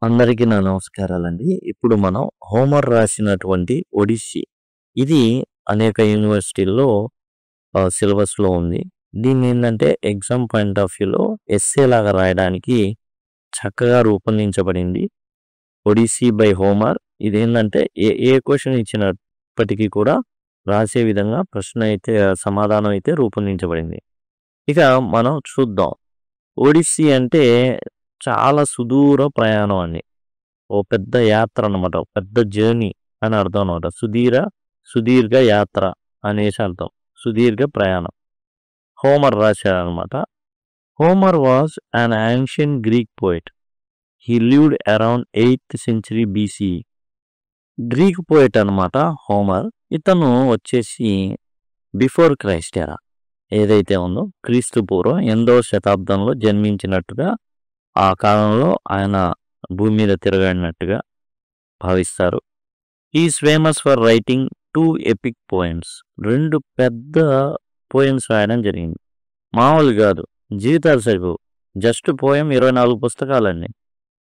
అందరికీ నా నమస్కారాలండి. ఇప్పుడు మనం హోమర్ రాసినటువంటి ఒడిస్సీ. ఇది అనేక యూనివర్సిటీల్లో సిలబస్‌లో ఉంది. దీన్నేందంటే ఎగ్జామ్ పాయింట్ ఆఫ్ వ్యూలో ఎస్సే లాగా రాయడానికి చక్కగా రూపొందించబడింది. Odyssey by Homer. ఇదేందంటే ఏ ఏ క్వెషన్ ఇచ్చినప్పటికీ కూడా రాసే విధంగా సమాధానం అయితే రూపొందించబడింది. ఇక మనం చూద్దాం. ఒడిస్సీ అంటే చాలా సుదూర ప్రయాణం అండి. ఓ పెద్ద యాత్ర అన్నమాట. ఒక పెద్ద జర్నీ అని అర్థం అన్నమాట. సుదీర్ఘ యాత్ర అనేసి అర్థం. సుదీర్ఘ ప్రయాణం. హోమర్ రాశారనమాట. Homer was an ancient Greek poet. He lived around 8th century BCE. Greek poet అనమాట హోమర్. ఇతను వచ్చేసి బిఫోర్ క్రైస్ట్ ఎరా ఏదైతే ఉందో క్రీస్తు పూర్వం 8వ శతాబ్దంలో జన్మించినట్టుగా ఆ కాలంలో ఆయన భూమి మీద తిరగడినట్టుగా భావిస్తారు. Is famous for writing 2 epic poems. 2 పెద్ద పోయమ్స్ రాయడం జరిగింది. మామూలు కాదు, జీవితాలు సరిపోవు. Just poem 24 పుస్తకాలండి.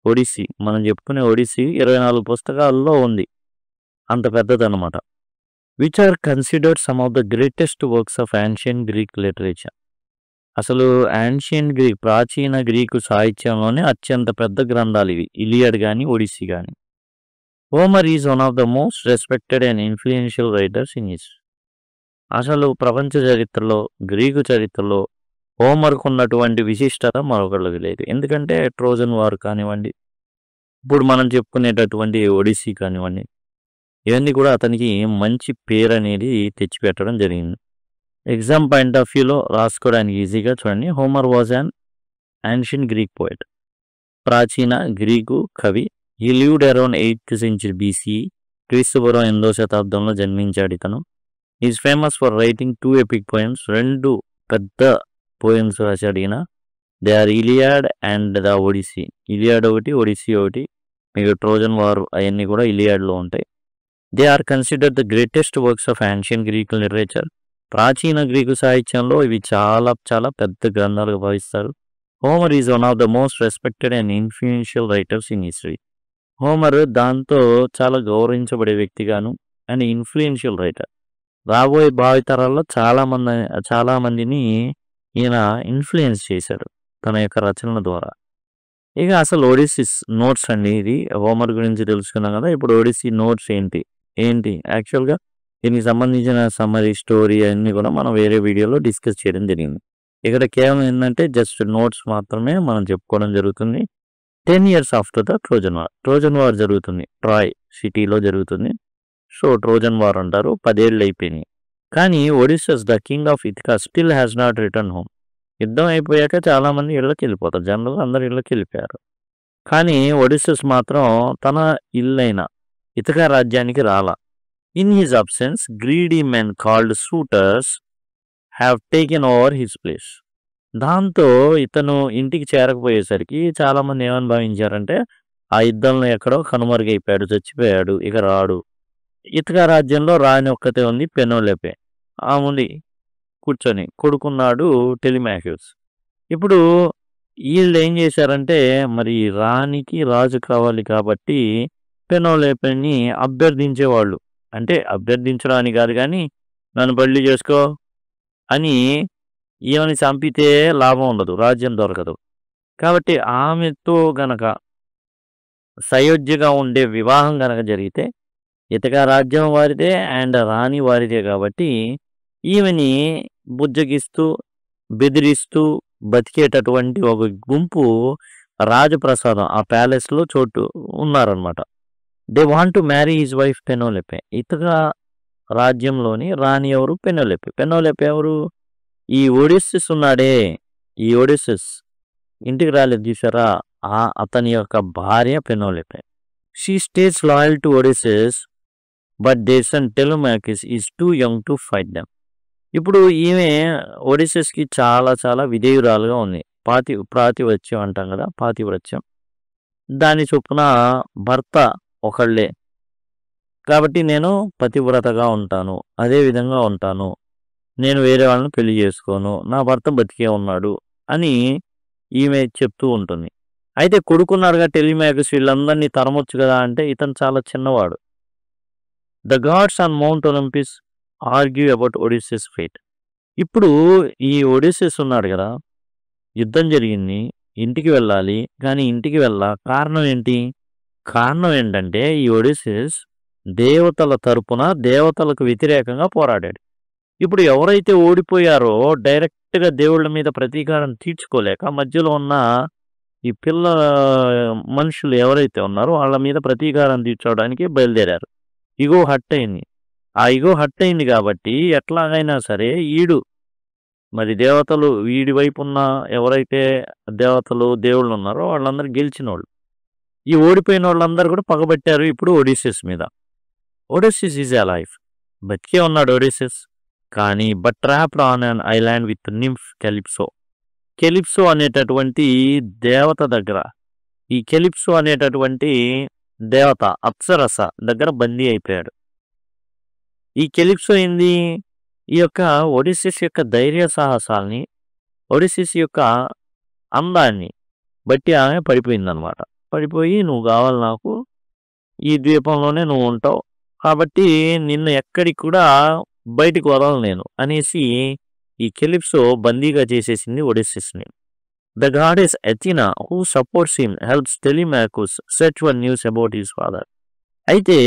ఒడిస్సీ మనం చెప్పుకునే ఒడిస్సీ 24 పుస్తకాల్లో ఉంది. అంత పెద్దదన్నమాట. Which are considered some of the greatest works of ancient Greek literature. అసలు యాన్షియెంట్ గ్రీక్ ప్రాచీన గ్రీకు సాహిత్యంలోనే అత్యంత పెద్ద గ్రంథాలు ఇవి. ఇలియడ్ కానీ ఒడిస్సీ కానీ. Homer is one of the most respected and influential writers in history. అసలు ప్రపంచ చరిత్రలో గ్రీకు చరిత్రలో హోమర్కు ఉన్నటువంటి విశిష్టత మరొకళ్ళకి లేదు. ఎందుకంటే ట్రోజన్ వార్ కానివ్వండి, ఇప్పుడు మనం చెప్పుకునేటటువంటి ఒడిస్సీ కానివ్వండి, ఇవన్నీ కూడా అతనికి మంచి పేరు అనేది తెచ్చిపెట్టడం జరిగింది. ఎగ్జామ్ పాయింట్ ఆఫ్ వ్యూలో రాసుకోవడానికి ఈజీగా చూడండి. Homer was an ancient Greek poet. ప్రాచీన గ్రీకు కవి. He lived around 8th century BCE. క్రీస్తుపూర్వం 8వ శతాబ్దంలో జన్మించాడు ఇతను. Is famous for writing 2 epic poems. 2 పెద్ద పోయమ్స్ రాశాడు ఈయన. They are Iliad and the Odyssey. Iliad ఒకటి, ఒడిస్సీ ఒకటి. మీకు ట్రోజన్ వార్ అవన్నీ కూడా ఇలియాడ్లో ఉంటాయి. They are considered the greatest works of ancient Greek literature. ప్రాచీన గ్రీకు సాహిత్యంలో ఇవి చాలా చాలా పెద్ద గ్రంథాలుగా భావిస్తారు. Homer is one of the most respected and influential writers in history. Homer దాంతో చాలా గౌరవించబడే వ్యక్తిగాను అండ్ ఇన్ఫ్లుయెన్షియల్ రైటర్. రాబోయే భావితరాల్లో చాలా మందిని ఈయన ఇన్ఫ్లుయెన్స్ చేశాడు తన యొక్క రచనల ద్వారా. ఇక అసలు ఒడిస్సీస్ నోట్స్ అండి. ఇది హోమర్ గురించి తెలుసుకున్నాం కదా. ఇప్పుడు ఒడిస్సీ నోట్స్ ఏంటి యాక్చువల్గా దీనికి సంబంధించిన సమ్మరీ స్టోరీ అన్నీ కూడా మనం వేరే వీడియోలో డిస్కస్ చేయడం జరిగింది. ఇక్కడ కేవలం ఏంటంటే జస్ట్ నోట్స్ మాత్రమే మనం చెప్పుకోవడం జరుగుతుంది. 10 years after the Trojan war జరుగుతుంది. ట్రాయ్ సిటీలో జరుగుతుంది. సో ట్రోజన్ వార్ అంటారు. 10 ఏళ్ళు అయిపోయినాయి. కానీ Odysseus the king of Ithaca still has not return home. యుద్ధం అయిపోయాక చాలామంది ఇళ్ళకి వెళ్ళిపోతారు. జనరల్గా అందరు ఇళ్ళకి వెళ్ళిపోయారు. కానీ ఒడిస్సస్ మాత్రం తన ఇల్లైన ఇథికా రాజ్యానికి రాలా. In his absence greedy men called suitors have taken over his place. దాంతో ఇతను ఇంటికి చేరకపోయేసరికి చాలామంది ఏమని భావించారంటే ఆ యుద్ధంలో ఎక్కడో కనుమరుగైపోయాడు, చచ్చిపోయాడు, ఇక రాడు. ఇథికా రాజ్యంలో రాణి ఒక్కతే ఉంది, పెనోలెపే. ఆమె కూర్చొని కొడుకున్నాడు టెలిమాక్యూస్. ఇప్పుడు వీళ్ళు ఏం చేశారంటే మరి రాణికి రాజు కావాలి కాబట్టి పెనోలెపేని అభ్యర్థించేవాళ్ళు. అంటే అభ్యర్థించడం అని కాదు కానీ నన్ను పెళ్లి చేసుకో అని. ఈమెని చంపితే లాభం ఉండదు, రాజ్యం దొరకదు. కాబట్టి ఆమెతో గనక సయోధ్యగా ఉండే వివాహం గనక జరిగితే ఇథికా రాజ్యం వారిదే అండ్ రాణి వారిదే. కాబట్టి ఈమెని బుజ్జగిస్తూ బెదిరిస్తూ బతికేటటువంటి ఒక గుంపు రాజప్రసాదం ఆ ప్యాలెస్లో చోటు ఉన్నారనమాట. They want to marry his wife Penelope. Ithaca రాజ్యంలోని రాణి ఎవరు? పెనోలెపే. పెనోలెపే ఎవరు? ఈ ఒడిస్సస్ ఉన్నాడే, ఈ ఒడిస్సస్ ఇంటికి రాలేదు చూసారా, అతని యొక్క భార్య Penelope. She stays loyal to Odysseus but their son Telemachus is too young to fight them. ఇప్పుడు ఈమె ఒడిస్సస్కి చాలా చాలా విధేయురాలుగా ఉంది. ప్రాతివత్యం అంటాం కదా, పాతివ్రత్యం. దాని చొప్పున భర్త ఒకళ్ళే కాబట్టి నేను పతివ్రతగా ఉంటాను, అదే విధంగా ఉంటాను, నేను వేరే వాళ్ళని పెళ్లి చేసుకోను, నా భర్త బతికే ఉన్నాడు అని ఈమె చెప్తూ ఉంటుంది. అయితే కొడుకున్నాడుగా టెలిమాకస్ వీళ్ళందరినీ తరమొచ్చు కదా అంటే ఇతను చాలా చిన్నవాడు. The gods on Mount Olympus argue about Odysseus fate. ఇప్పుడు ఈ ఒడిస్సెస్ ఉన్నాడు కదా! యుద్ధం జరిగింది. ఇంటికి వెళ్ళాలి. కానీ ఇంటికి కారణం ఏంటి? కారణం ఏంటంటే ఈ ఒడిస్సెస్ దేవతల తరపున దేవతలకు వ్యతిరేకంగా పోరాడాడు. ఇప్పుడు ఎవరైతే ఓడిపోయారో డైరెక్ట్‌గా దేవుళ్ళ మీద ప్రతీకారం తీర్చుకోలేక మధ్యలో ఉన్న ఈ మనుషులు ఎవరైతే ఉన్నారో వాళ్ళ మీద ప్రతీకారం తీర్చుకోవడానికి బయలుదేరారు. ఇగో హర్ట్ అయింది. ఆ ఇగో హర్ట్ అయింది కాబట్టి ఎట్లాగైనా సరే మరి దేవతలు వీడి వైపున్న ఎవరైతే దేవతలు, దేవుళ్ళున్నారో వాళ్ళందరూ గెలిచినోళ్ళు. ఈ ఓడిపోయిన వాళ్ళందరూ కూడా పగబట్టారు ఇప్పుడు ఒడిస్సెస్ మీద. Odysseus is alive. బతికే ఉన్నాడు ఒడిస్సెస్. కానీ but trapped on an island with nymph Calypso. Calypso అనేటటువంటి దేవత దగ్గర, ఈ కెలిప్సో అనేటటువంటి దేవత అప్సరస దగ్గర బందీ అయిపోయాడు. ఈ కెలిప్సో ఏంది? ఈ యొక్క ఒడిస్సెస్ యొక్క ధైర్య సాహసాల్ని, ఒడిస్సెస్ యొక్క అందాన్ని బట్టి ఆమె పడిపోయిందనమాట. పడిపోయి నువ్వు కావాలి నాకు, ఈ ద్వీపంలోనే నువ్వు ఉంటావు, కాబట్టి నిన్ను ఎక్కడికి కూడా బయటికి వదలను నేను అనేసి ఈ కెలిప్సో బందీగా చేసేసింది ఒడిస్సెస్ని. The goddess Athena who supports him helps Telemachus search for news about his father. అయితే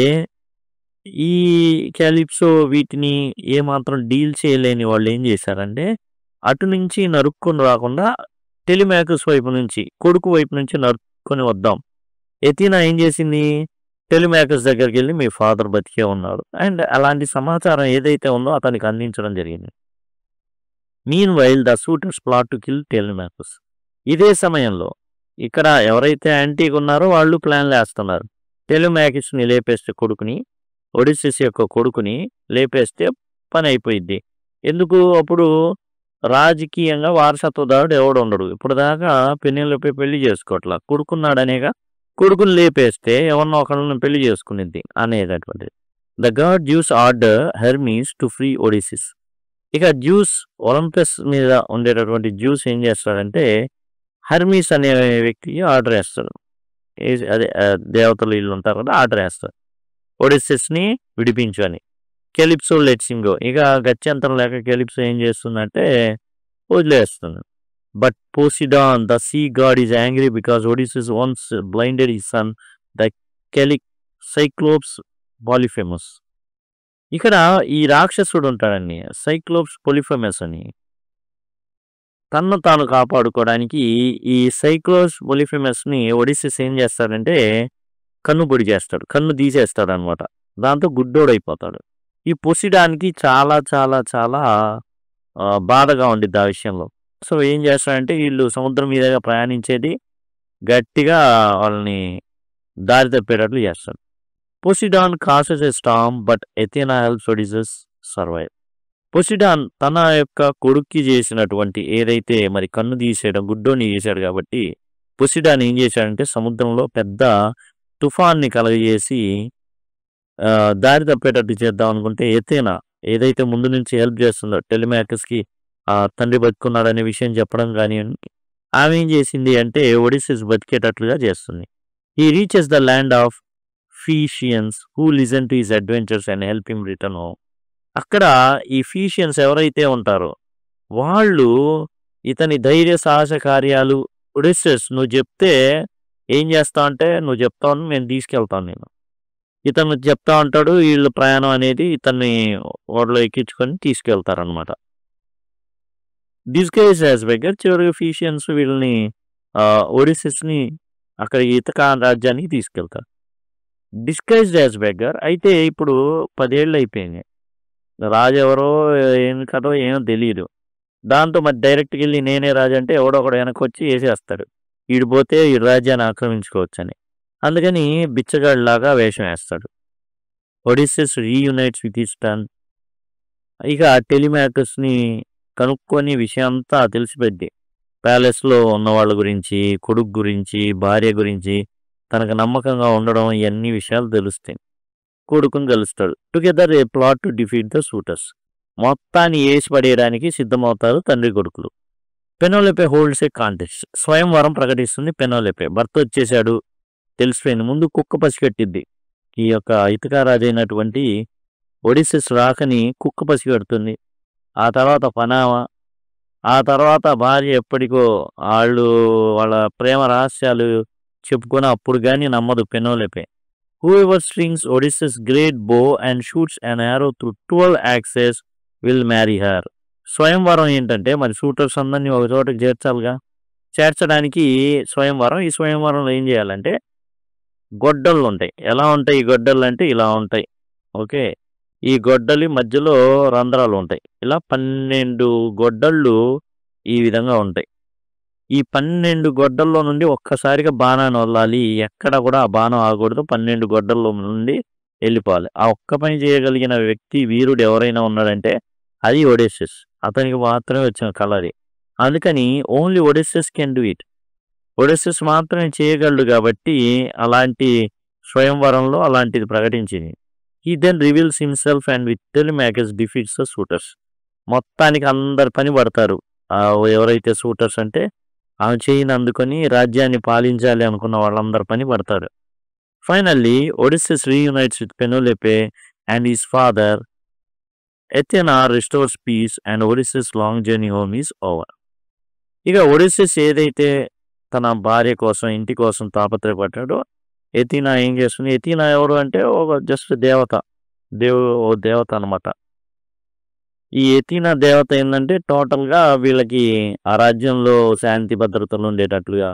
ఈ క్యాలిప్సో వీటిని ఏమాత్రం డీల్ చేయలేని వాళ్ళు ఏం చేశారంటే అటు నుంచి నరుక్కొని రాకుండా టెలిమాకస్ వైపు నుంచి, కొడుకు వైపు నుంచి నరుక్కొని వద్దాం. ఎథినా ఏం చేసింది? టెలిమాకస్ దగ్గరికి వెళ్ళి మీ ఫాదర్ బతికే ఉన్నారు అండ్ అలాంటి సమాచారం ఏదైతే ఉందో అతనికి అందించడం జరిగింది. Meanwhile the suitors plot to kill Telemachus. ఇదే సమయంలో ఇక్కడ ఎవరైతే యాంటీగా ఉన్నారో వాళ్ళు ప్లాన్లు వేస్తున్నారు. టెలిమాకస్ని లేపేస్తే ఒడిస్సెస్ యొక్క కొడుకుని లేపేస్తే పని అయిపోయింది. ఎందుకు? అప్పుడు రాజకీయంగా వారసత్వదారుడు ఎవడు ఉండడు. ఇప్పుడు దాకా పెన్నెలపై పెళ్లి చేసుకోవట్లా, కొడుకున్నాడనేగా. కొడుకుని లేపేస్తే ఎవరినో ఒకళ్ళని పెళ్లి చేసుకునిద్ది అనేటటువంటిది. The god Zeus order Hermes to free Odysseus. ఇక జ్యూస్ ఒలింపస్ మీద ఉండేటటువంటి జ్యూస్ ఏం చేస్తాడంటే హెర్మీస్ అనే వ్యక్తికి ఆర్డర్ వేస్తాడు. అదే దేవతలు వీళ్ళు ఉంటారు కదా, ఆర్డర్ వేస్తాడు ఒడిస్సెస్ని విడిపించు అని. Calypso lets him go. ఇక గత్యంతరం లేక కెలిప్సో ఏం చేస్తుందంటే వదిలేస్తుంది. But Poseidon the sea god is angry because Odysseus once blinded his son the Cyclops Polyphemus. ఇక్కడ ఈ రాక్షసుడు ఉంటాడండి సైక్లోప్స్ పొలిఫెమస్ అని. తన్ను తాను కాపాడుకోవడానికి ఈ సైక్లోప్స్ పొలిఫెమస్ని ఒడిస్సెస్ ఏం చేస్తాడంటే కన్ను పొడి చేస్తాడు, కన్ను తీసేస్తాడు అనమాట. దాంతో గుడ్డోడైపోతాడు. ఈ పొసిడానికి చాలా చాలా చాలా బాధగా ఉండిద్ది ఆ విషయంలో. సో ఏం చేస్తాడంటే వీళ్ళు సముద్రం మీదుగా ప్రయాణించేది గట్టిగా వాళ్ళని దారి తప్పేటట్లు చేస్తాడు. Poseidon causes a storm but Athena helps Odysseus survive. Poseidon తన యొక్క కొడుక్కి చేసినటువంటి ఏదైతే మరి కన్ను తీసేయడం, గుడ్డోని చేశాడు కాబట్టి పొసిడాన్ ఏం చేశాడంటే సముద్రంలో పెద్ద తుఫాన్ని కలగజేసి దారి తప్పేటట్టు చేద్దాం అనుకుంటే ఎథెనా ఏదైతే ముందు నుంచి హెల్ప్ చేస్తుందో టెలిమాకస్కి తండ్రి బతుకున్నాడనే విషయం చెప్పడం కానివ్వండి, ఆమె ఏం చేసింది అంటే ఒడిస్సెస్ బతికేటట్లుగా చేస్తుంది. He reaches the land of Phaeacians who listen to his adventures and help him return home. అక్కడ ఈ ఫీషియన్స్ ఎవరైతే ఉంటారో వాళ్ళు ఇతని ధైర్య సాహస కార్యాలు ఒడిస్సెస్ నువ్వు చెప్తే ఏం చేస్తా అంటే నువ్వు చెప్తావు నేను తీసుకెళ్తాను, నేను ఇతను చెప్తా ఉంటాడు. వీళ్ళు ప్రయాణం అనేది ఇతన్ని ఓడలో ఎక్కించుకొని తీసుకెళ్తారనమాట. Disguise as beggar. చివరికి ఫీషియన్స్ వీళ్ళని ఒడిస్సెస్ని అక్కడ ఇతకా రాజ్యానికి తీసుకెళ్తారు డిస్గైజ్డ్ యాజ్ బెగ్గర్. అయితే ఇప్పుడు 10 ఏళ్ళు అయిపోయింది, రాజు ఎవరో ఏం కథో ఏమో తెలియదు. దాంతో మరి డైరెక్ట్గా వెళ్ళి నేనే రాజు అంటే ఎవడో ఒకడు వెనక్కి వచ్చి వేసేస్తాడు, ఈడిపోతే ఈ రాజ్యాన్ని ఆక్రమించుకోవచ్చు అని. అందుకని బిచ్చగాడిలాగా వేషం వేస్తాడు. ఒడిస్సెస్ రీయునైట్స్ విత్ హిస్ సన్. ఇక టెలిమాకస్ని కనుక్కొని విషయం అంతా తెలిసిపెట్టి ప్యాలెస్లో ఉన్న వాళ్ళ గురించి, కొడుకు గురించి, భార్య గురించి తనకు నమ్మకంగా ఉండడం ఇవన్నీ విషయాలు తెలుస్తాయి. కొడుకుని కలుస్తాడు. Together a plot to defeat the suitors. మొత్తాన్ని వేసి పడేయడానికి సిద్ధమవుతారు తండ్రి కొడుకులు. Penelope holds a contest. స్వయంవరం ప్రకటిస్తుంది పెనోలెపే. భర్త వచ్చేసాడు తెలిసిపోయింది. ముందు కుక్క పసిగట్టిద్ది. ఈ యొక్క ఇథికా రాజైనటువంటి ఒడిసిస్ రాకని కుక్క పసిగడుతుంది. ఆ తర్వాత పనామ, ఆ తర్వాత భార్య ఎప్పటికో వాళ్ళ ప్రేమ రహస్యాలు చెప్పుకొని అప్పుడు గాని నమ్మదు పెనోలెపే. Whoever strings Odysseus' great bow and shoots an arrow through 12 axes will marry her. స్వయంవరం ఏంటంటే మరి షూటర్స్ అందరినీ ఒక చోటకి చేర్చాలిగా. చేర్చడానికి స్వయంవరం. ఈ స్వయంవరంలో ఏం చేయాలంటే గొడ్డళ్ళు ఉంటాయి. ఎలా ఉంటాయి ఈ గొడ్డళ్ళు అంటే ఇలా ఉంటాయి. ఓకే. ఈ గొడ్డలి మధ్యలో రంధ్రాలు ఉంటాయి. ఇలా 12 గొడ్డళ్ళు ఈ విధంగా ఉంటాయి. ఈ 12 గొడ్డల్లో నుండి ఒక్కసారిగా బాణాన్ని వదలాలి. ఎక్కడ కూడా ఆ బాణం ఆగకూడదు. 12 గొడ్డల్లో నుండి వెళ్ళిపోవాలి. ఆ ఒక్క పని చేయగలిగిన వ్యక్తి వీరుడు ఎవరైనా ఉన్నాడంటే అది ఒడిస్సెస్. అతనికి మాత్రమే వచ్చిన కళ అది. అందుకని only Odysseus can do it. Odysseus మాత్రమే చేయగలడు కాబట్టి అలాంటి స్వయంవరంలో అలాంటిది ప్రకటించింది. He then reveals himself and with Telemachus defeats the shooters. మొత్తానికి అందరు పని పడతారు. ఎవరైతే షూటర్స్ అంటే ఆమె చేయిని అందుకొని రాజ్యాన్ని పాలించాలి అనుకున్న వాళ్ళందరూ పని పడతారు. Finally Odysseus reunites with Penelope and his father. Athena restores peace and Odysseus long journey home is over. ఇక ఒడిస్సెస్ ఏదైతే తన భార్య కోసం ఇంటి కోసం తాపత్రయపడ్డాడో ఎథీనా ఏం చేస్తుంది? ఎథీనా ఎవరు అంటే ఒక జస్ట్ దేవత. దేవత అనమాట. ఈ ఎథీనా దేవత ఏంటంటే టోటల్గా వీళ్ళకి ఆ రాజ్యంలో శాంతి భద్రతలు ఉండేటట్లుగా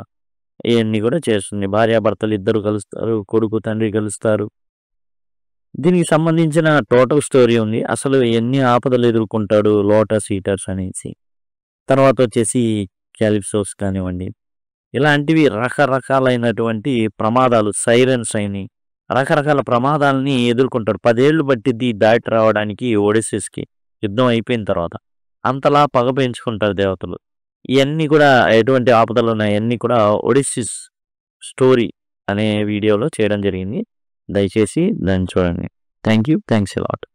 ఇవన్నీ కూడా చేస్తుంది. భార్యాభర్తలు ఇద్దరు కలుస్తారు, కొడుకు తండ్రి కలుస్తారు. దీనికి సంబంధించిన టోటల్ స్టోరీ ఉంది. అసలు ఎన్ని ఆపదలు ఎదుర్కొంటాడు లోటస్ ఈటర్స్ అనేసి. తర్వాత వచ్చేసి క్యాలిప్సోస్ కానివ్వండి, ఇలాంటివి రకరకాలైనటువంటి ప్రమాదాలు, సైరన్స్ అయినాయి, రకరకాల ప్రమాదాలని ఎదుర్కొంటాడు. 10 ఏళ్ళు పట్టిద్ది దాటి రావడానికి ఒడిస్సెస్కి. యుద్ధం అయిపోయిన తర్వాత అంతలా పగ పెంచుకుంటారు దేవతలు. ఇవన్నీ కూడా ఎటువంటి ఆపదలు ఉన్నాయి అన్నీ కూడా ఒడిస్సిస్ స్టోరీ అనే వీడియోలో చేయడం జరిగింది. దయచేసి దాన్ని చూడండి. Thank you. Thanks a lot.